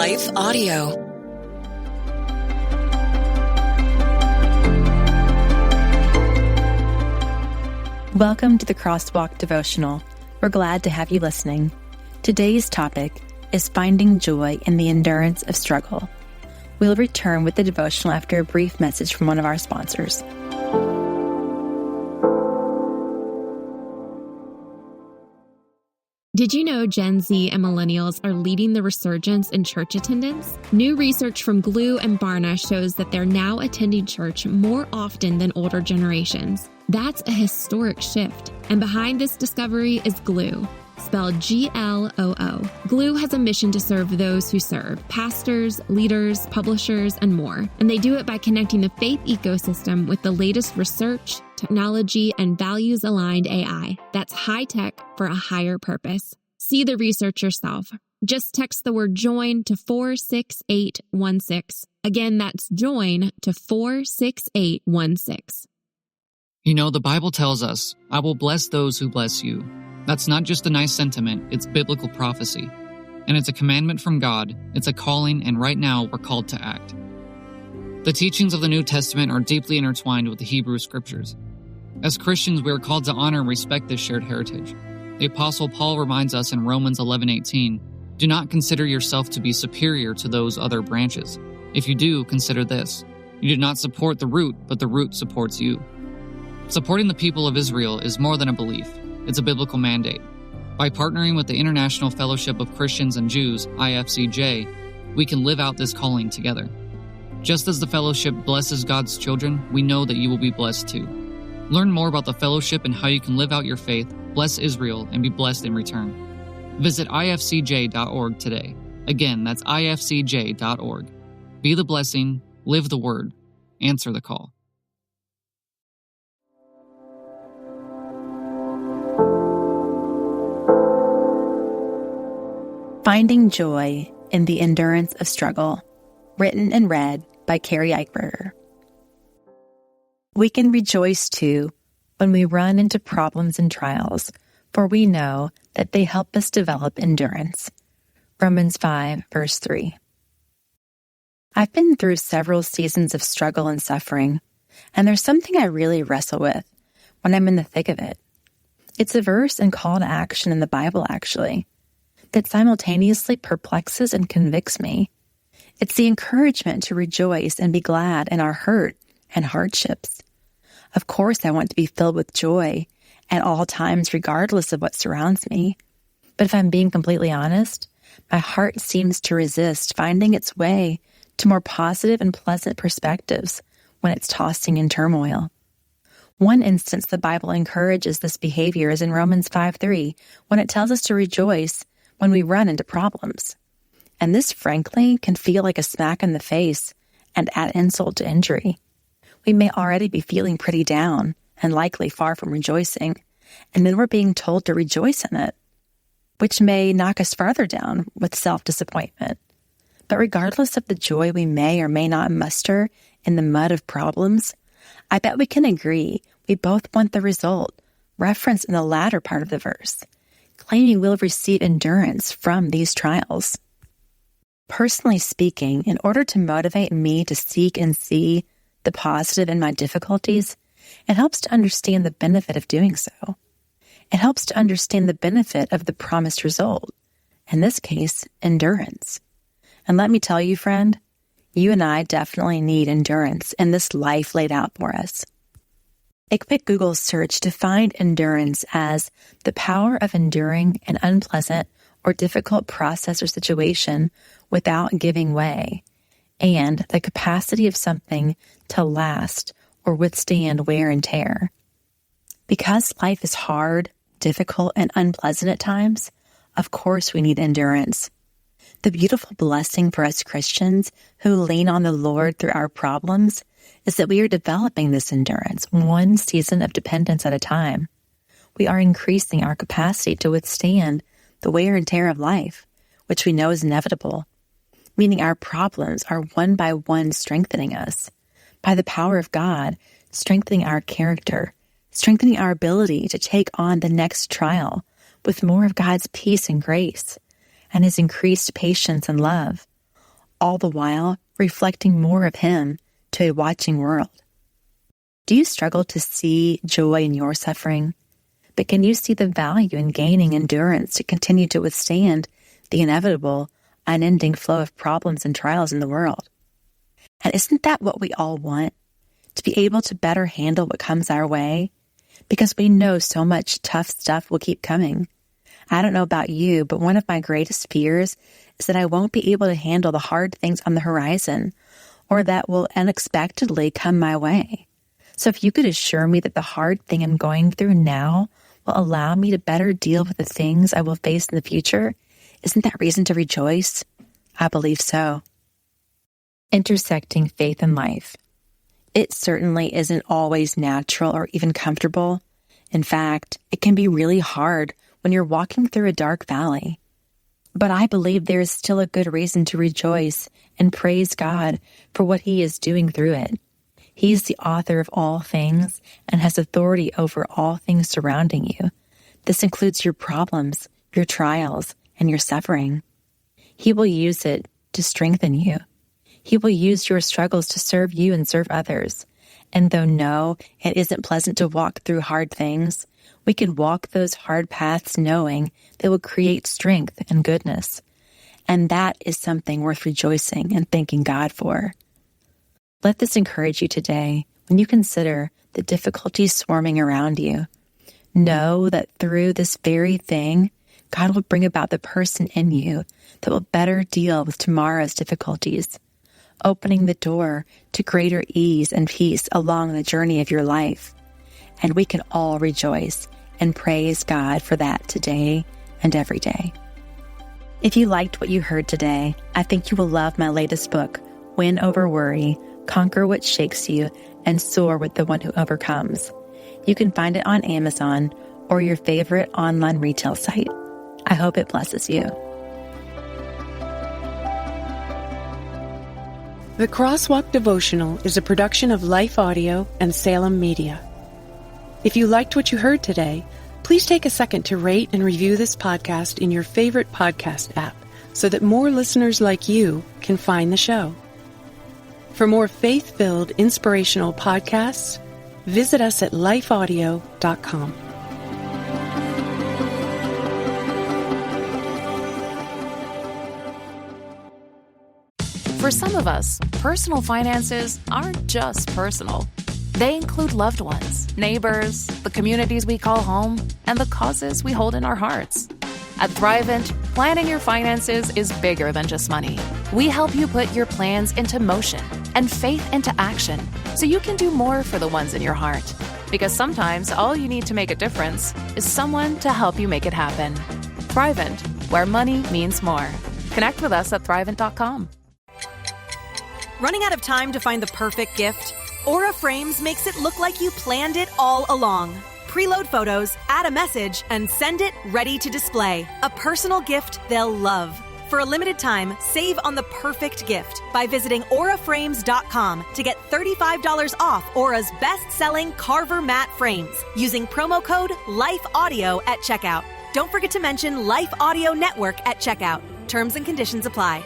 Life Audio. Welcome to the Crosswalk Devotional. We're glad to have you listening. Today's topic is finding joy in the endurance of struggle. We'll return with the devotional after a brief message from one of our sponsors. Did you know Gen Z and millennials are leading the resurgence in church attendance? New research from Glue and Barna shows that they're now attending church more often than older generations. That's a historic shift. And behind this discovery is Glue, spelled Gloo. Glue has a mission to serve those who serve, pastors, leaders, publishers, and more. And they do it by connecting the faith ecosystem with the latest research, technology, and values-aligned AI. That's high tech for a higher purpose. See the research yourself. Just text the word JOIN to 46816. Again, that's JOIN to 46816. You know, the Bible tells us, I will bless those who bless you. That's not just a nice sentiment, it's biblical prophecy. And it's a commandment from God, it's a calling, and right now we're called to act. The teachings of the New Testament are deeply intertwined with the Hebrew Scriptures. As Christians, we are called to honor and respect this shared heritage. The Apostle Paul reminds us in Romans 11:18, do not consider yourself to be superior to those other branches. If you do, consider this. You did not support the root, but the root supports you. Supporting the people of Israel is more than a belief. It's a biblical mandate. By partnering with the International Fellowship of Christians and Jews, IFCJ, we can live out this calling together. Just as the fellowship blesses God's children, we know that you will be blessed too. Learn more about the fellowship and how you can live out your faith, bless Israel, and be blessed in return. Visit ifcj.org today. Again, that's ifcj.org. Be the blessing, live the word, answer the call. Finding Joy in the Endurance of Struggle, written and read by Carrie Eichberger. We can rejoice too when we run into problems and trials, for we know that they help us develop endurance. Romans 5, verse 3. I've been through several seasons of struggle and suffering, and there's something I really wrestle with when I'm in the thick of it. It's a verse and call to action in the Bible, actually, that simultaneously perplexes and convicts me. It's the encouragement to rejoice and be glad in our hurt and hardships. Of course, I want to be filled with joy at all times, regardless of what surrounds me. But if I'm being completely honest, my heart seems to resist finding its way to more positive and pleasant perspectives when it's tossing in turmoil. One instance the Bible encourages this behavior is in Romans 5:3, when it tells us to rejoice when we run into problems. And this, frankly, can feel like a smack in the face and add insult to injury. We may already be feeling pretty down and likely far from rejoicing, and then we're being told to rejoice in it, which may knock us farther down with self-disappointment. But regardless of the joy we may or may not muster in the mud of problems, I bet we can agree we both want the result referenced in the latter part of the verse, claiming we'll receive endurance from these trials. Personally speaking, in order to motivate me to seek and see the positive in my difficulties, it helps to understand the benefit of doing so. It helps to understand the benefit of the promised result, in this case, endurance. And let me tell you, friend, you and I definitely need endurance in this life laid out for us. A quick Google search defined endurance as the power of enduring an unpleasant or difficult process or situation without giving way, and the capacity of something to last or withstand wear and tear. Because life is hard, difficult, and unpleasant at times, of course we need endurance. The beautiful blessing for us Christians who lean on the Lord through our problems is that we are developing this endurance one season of dependence at a time. We are increasing our capacity to withstand the wear and tear of life, which we know is inevitable, meaning our problems are one by one strengthening us. By the power of God, strengthening our character, strengthening our ability to take on the next trial with more of God's peace and grace, and His increased patience and love, all the while reflecting more of Him to a watching world. Do you struggle to see joy in your suffering? But can you see the value in gaining endurance to continue to withstand the inevitable, unending flow of problems and trials in the world? And isn't that what we all want? To be able to better handle what comes our way? Because we know so much tough stuff will keep coming. I don't know about you, but one of my greatest fears is that I won't be able to handle the hard things on the horizon, or that will unexpectedly come my way. So if you could assure me that the hard thing I'm going through now will allow me to better deal with the things I will face in the future, isn't that reason to rejoice? I believe so. Intersecting faith and life. It certainly isn't always natural or even comfortable. In fact, it can be really hard when you're walking through a dark valley. But I believe there is still a good reason to rejoice and praise God for what He is doing through it. He is the author of all things and has authority over all things surrounding you. This includes your problems, your trials, and your suffering. He will use it to strengthen you. He will use your struggles to serve you and serve others. And though no, it isn't pleasant to walk through hard things, we can walk those hard paths knowing they will create strength and goodness. And that is something worth rejoicing and thanking God for. Let this encourage you today when you consider the difficulties swarming around you. Know that through this very thing, God will bring about the person in you that will better deal with tomorrow's difficulties, opening the door to greater ease and peace along the journey of your life. And we can all rejoice and praise God for that today and every day. If you liked what you heard today, I think you will love my latest book, Win Over Worry, Conquer What Shakes You, and Soar with the One Who Overcomes. You can find it on Amazon or your favorite online retail site. I hope it blesses you. The Crosswalk Devotional is a production of Life Audio and Salem Media. If you liked what you heard today, please take a second to rate and review this podcast in your favorite podcast app so that more listeners like you can find the show. For more faith-filled, inspirational podcasts, visit us at lifeaudio.com. For some of us, personal finances aren't just personal. They include loved ones, neighbors, the communities we call home, and the causes we hold in our hearts. At Thrivent, planning your finances is bigger than just money. We help you put your plans into motion and faith into action so you can do more for the ones in your heart. Because sometimes all you need to make a difference is someone to help you make it happen. Thrivent, where money means more. Connect with us at Thrivent.com. Running out of time to find the perfect gift? Aura Frames makes it look like you planned it all along. Preload photos, add a message, and send it ready to display. A personal gift they'll love. For a limited time, save on the perfect gift by visiting auraframes.com to get $35 off Aura's best-selling Carver matte frames using promo code LIFEAUDIO at checkout. Don't forget to mention Life Audio Network at checkout. Terms and conditions apply.